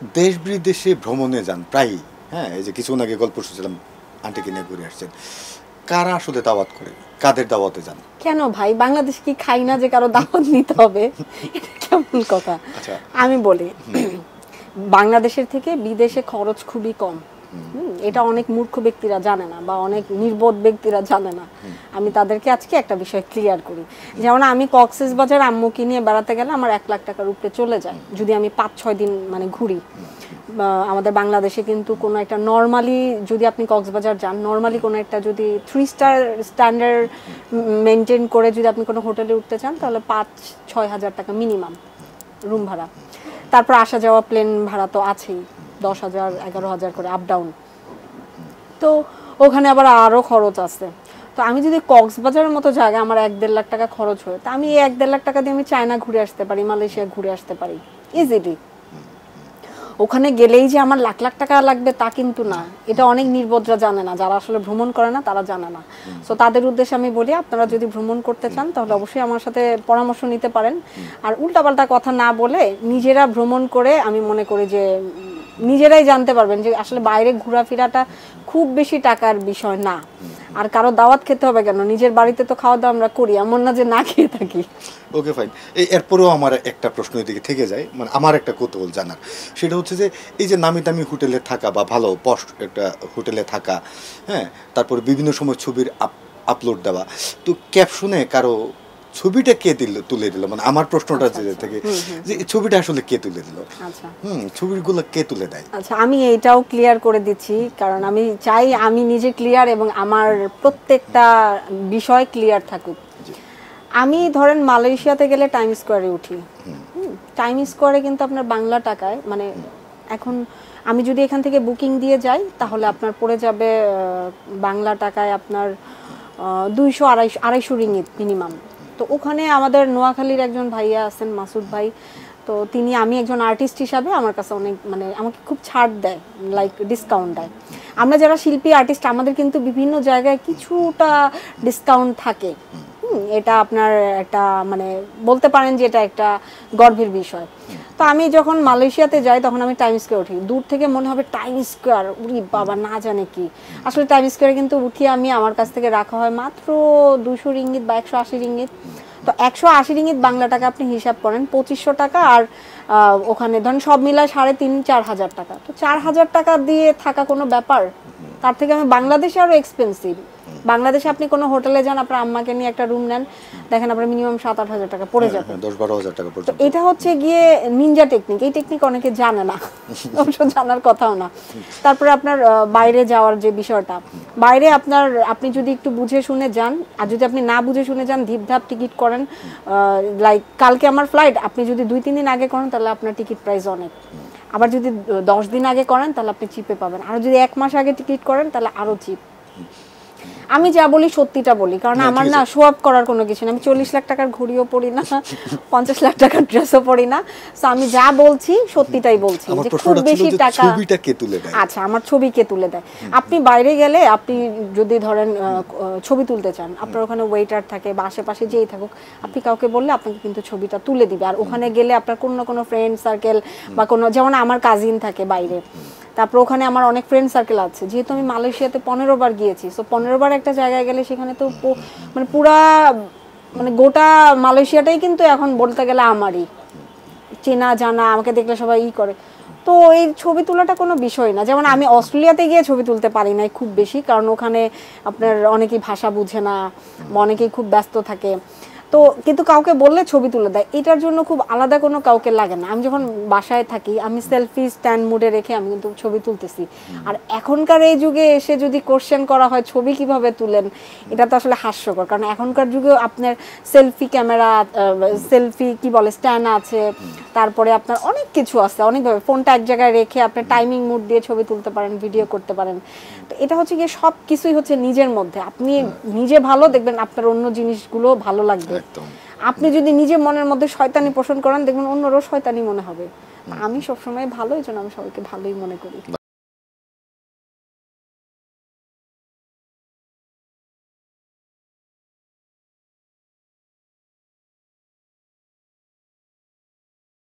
দেশ বিদেশে ভ্রমণে যান প্রায়ই। হ্যাঁ? এই যে কিছুক্ষণ আগে গল্প শুনছিলাম আন্টিকে নিয়ে ঘুরে আসছেন। কারা আসলে দাওয়াত করে? কাদের দাওয়াতে যান? কেন ভাই বাংলাদেশে কি খাই না যে কারো দাওয়াত নিতে হবে? এটা কেমন কথা? আচ্ছা। আমি বলি বাংলাদেশের থেকে বিদেশে খরচ খুবই কম। এটা অনেক মূর্খ ব্যক্তিরা জানে না বা অনেক নির্বোধ ব্যক্তিরা জানে না। আমি তাদেরকে আজকে একটা বিষয় ক্লিয়ার করি। যেমন আমি কক্সবাজার আম্মুকে নিয়ে বেড়াতে গেলে আমার 1 লাখ টাকার উপরে চলে যায় যদি আমি 5-6 দিন মানে ঘুরি। আমাদের বাংলাদেশে কিন্তু কোনো একটা নরমালি যদি আপনি কক্সবাজার যান, নরমালি কোনো একটা যদি 3 স্টার স্ট্যান্ডার্ড মেনটেন করে যদি আপনি কোনো হোটেলে উঠতে চান তাহলে 5-6 হাজার টাকা মিনিমাম রুম ভাড়া। তারপর আসা যাওয়া প্লেন ভাড়া তো আছেই, 10,000-11,000 করে আপ ডাউন। তো ওখানে আবার আরও খরচ আছে। তো আমি যদি কক্সবাজারের মতো জায়গায় আমার 1-1.5 লাখ টাকা খরচ হয়, তা আমি এই 1-1.5 লাখ টাকা দিয়ে আমি চায়না ঘুরে আসতে পারি, মালয়েশিয়া ঘুরে আসতে পারি ইজিলি। ওখানে গেলেই যে আমার লাখ লাখ টাকা লাগবে তা কিন্তু না। এটা অনেক নির্বোধরা জানে না, যারা আসলে ভ্রমণ করে না তারা জানে না। সো তাদের উদ্দেশ্যে আমি বলি আপনারা যদি ভ্রমণ করতে চান তাহলে অবশ্যই আমার সাথে পরামর্শ নিতে পারেন। আর উল্টাপাল্টা কথা না বলে নিজেরা ভ্রমণ করে আমি মনে করি যে নিজেরাই জানতে পারবেন যে আসলে বাইরে ঘোরাফেরাটা খুব বেশি টাকার বিষয় না। আর কারো দাওয়াত খেতে হবে কেন? নিজের বাড়িতে তো খাওয়া দাওয়া আমরা করি, এমন না যে না খেয়ে থাকি। Okay fine. এরপরেও আমার একটা প্রশ্ন এদিকে থেকে যায়, মানে আমার একটা কৌতূহল জানার। সেটা হচ্ছে যে এই যে নামি দামি হোটেলে থাকা বা ভালো পশ একটা হোটেলে থাকা, হ্যাঁ? তারপরে বিভিন্ন সময় ছবির আপলোড দেওয়া। তো ক্যাপশনে কারো ছবিটা কে তুলে দিল? মানে আমার প্রশ্নটা যে থেকে যে এই ছবিটা আসলে কে তুলে দিল? আচ্ছা। ছবিগুলো কে তুলে দেয়? আচ্ছা, আমি এইটাও ক্লিয়ার করে দিচ্ছি কারণ আমি চাই আমি নিজে ক্লিয়ার এবং আমার প্রত্যেকটা বিষয় ক্লিয়ার থাকুক। আমি ধরেন মালয়েশিয়াতে গেলে টাইম স্কোয়ারে উঠি। টাইম স্কোয়ারে কিন্তু আপনার বাংলা টাকায় মানে এখন আমি যদি এখান থেকে বুকিং দিয়ে যাই তাহলে আপনার পড়ে যাবে বাংলা টাকায় আপনার 200-250 রিঙ্গিত মিনিমাম। তো ওখানে আমাদের নোয়াখালীর একজন ভাইয়া আছেন মাসুদ ভাই, তো তিনি আমি একজন আর্টিস্ট হিসাবে আমার কাছে অনেক মানে আমাকে খুব ছাড় দেয়, লাইক ডিসকাউন্ট দেয়। আমরা যারা শিল্পী আর্টিস্ট আমাদের কিন্তু বিভিন্ন জায়গায় কিছুটা ডিসকাউন্ট থাকে। এটা আপনার একটা মানে বলতে পারেন যে এটা একটা গর্বের বিষয়। তো আমি যখন মালয়েশিয়াতে যাই তখন আমি টাইম স্কোয়ার উঠি, দূর থেকে মনে হবে টাইম স্কোয়ার উরি বাবা না জানে কি। আসলে টাইম স্কোয়ারে কিন্তু উঠি আমি, আমার কাছ থেকে রাখা হয় মাত্র 200 রিঙ্গিত বা 180 রিঙ্গিত। তো 180 রিঙ্গিত বাংলা টাকা আপনি হিসাব করেন 2500 টাকা, আর ওখানে ধরেন সব মিলায় 3,500-4 হাজার টাকা। তো 4 হাজার টাকা দিয়ে থাকা কোনো ব্যাপার? তার থেকে আমি বাংলাদেশে আরও এক্সপেন্সিভ। বাংলাদেশে আপনি কোনো হোটেলে যান, আপনার আম্মাকে নিয়ে একটা রুম নেন, দেখেন আপনার মিনিমাম 7-8 হাজার টাকা পড়ে যাবে। 10-12 হাজার টাকা তো পর্যন্ত। এটা হচ্ছে গিয়ে নিনজা টেকনিক। এই টেকনিক অনেকে জানে না, অবশ্য জানার কথাও না। তারপরে আপনার বাইরে যাওয়ার যে বিষয়টা, বাইরে আপনি যদি একটু বুঝে শুনে যান, আর যদি আপনি না বুঝে শুনে যান ধিপধাপ টিকিট করেন, লাইক কালকে আমার ফ্লাইট, আপনি যদি 2-3 দিন আগে করেন তাহলে আপনার টিকিট প্রাইস অনেক। আবার যদি 10 দিন আগে করেন তাহলে আপনি চিপে পাবেন, আর যদি 1 মাস আগে টিকিট করেন তাহলে আরও চিপ। আমি যা বলি সত্যিটা বলি, কারণ আমার না শো আপ করার কোনো কিছু না। আমি 40 লাখ টাকার ঘড়িও পরি না, 50 লাখ টাকার ড্রেসও পরি না। সো আমি যা বলছি সত্যিটাই বলছি যে খুব বেশি টাকা। ছবিটা কে তুলে দেয়? আচ্ছা, আমার ছবি কে তুলে দেয়? আপনি বাইরে গেলে আপনি যদি ধরেন ছবি তুলতে চান, আপনার ওখানে ওয়েটার থাকে বা আশেপাশে যেই থাকুক, আপনি কাউকে বললে আপনাকে কিন্তু ছবিটা তুলে দিবে। আর ওখানে গেলে আপনার কোনো না কোনো ফ্রেন্ড সার্কেল বা কোনো, যেমন আমার কাজিন থাকে বাইরে, তারপর ওখানে আমার অনেক ফ্রেন্ড সার্কেল আছে। যেহেতু আমি মালয়েশিয়াতে 15 বার গিয়েছি, সো 15 বার একটা জায়গায় গেলে সেখানে তো মানে পুরা মানে গোটা মালয়েশিয়াটাই কিন্তু এখন বলতে গেলে আমারই, চেনা জানা, আমাকে দেখলে সবাই করে। তো এই ছবি তোলাটা কোনো বিষয় না। যেমন আমি অস্ট্রেলিয়াতে গিয়ে ছবি তুলতে পারি নাই খুব বেশি, কারণ ওখানে আপনার অনেকেই ভাষা বুঝে না, অনেকেই খুব ব্যস্ত থাকে। তো কিন্তু কাউকে বললে ছবি তুলে দেয়, এটার জন্য খুব আলাদা কোনো কাউকে লাগে না। আমি যখন বাসায় থাকি আমি সেলফি স্ট্যান্ড মুডে রেখে আমি কিন্তু ছবি তুলতেছি। আর এখনকার এই যুগে এসে যদি কোশ্চেন করা হয় ছবি কিভাবে তুলেন, এটা তো আসলে হাস্যকর। কারণ এখনকার যুগে আপনার সেলফি ক্যামেরা, সেলফি কি বলে স্ট্যান্ড আছে, তারপরে আপনার অনেক কিছু আছে, অনেকভাবে ফোনটা এক জায়গায় রেখে আপনি টাইমিং মুড দিয়ে ছবি তুলতে পারেন, ভিডিও করতে পারেন। তো এটা হচ্ছে গিয়ে সব কিছুই হচ্ছে নিজের মধ্যে। আপনি নিজে ভালো দেখবেন আপনার অন্য জিনিসগুলো ভালো লাগবে। আপনি যদি নিজে মনের মধ্যে শয়তানি পোষণ করেন দেখবেন অন্যরও শয়তানি মনে হবে। আমি সবসময় ভালো, এই জন্য আমি সবাইকে ভালোই মনে করি।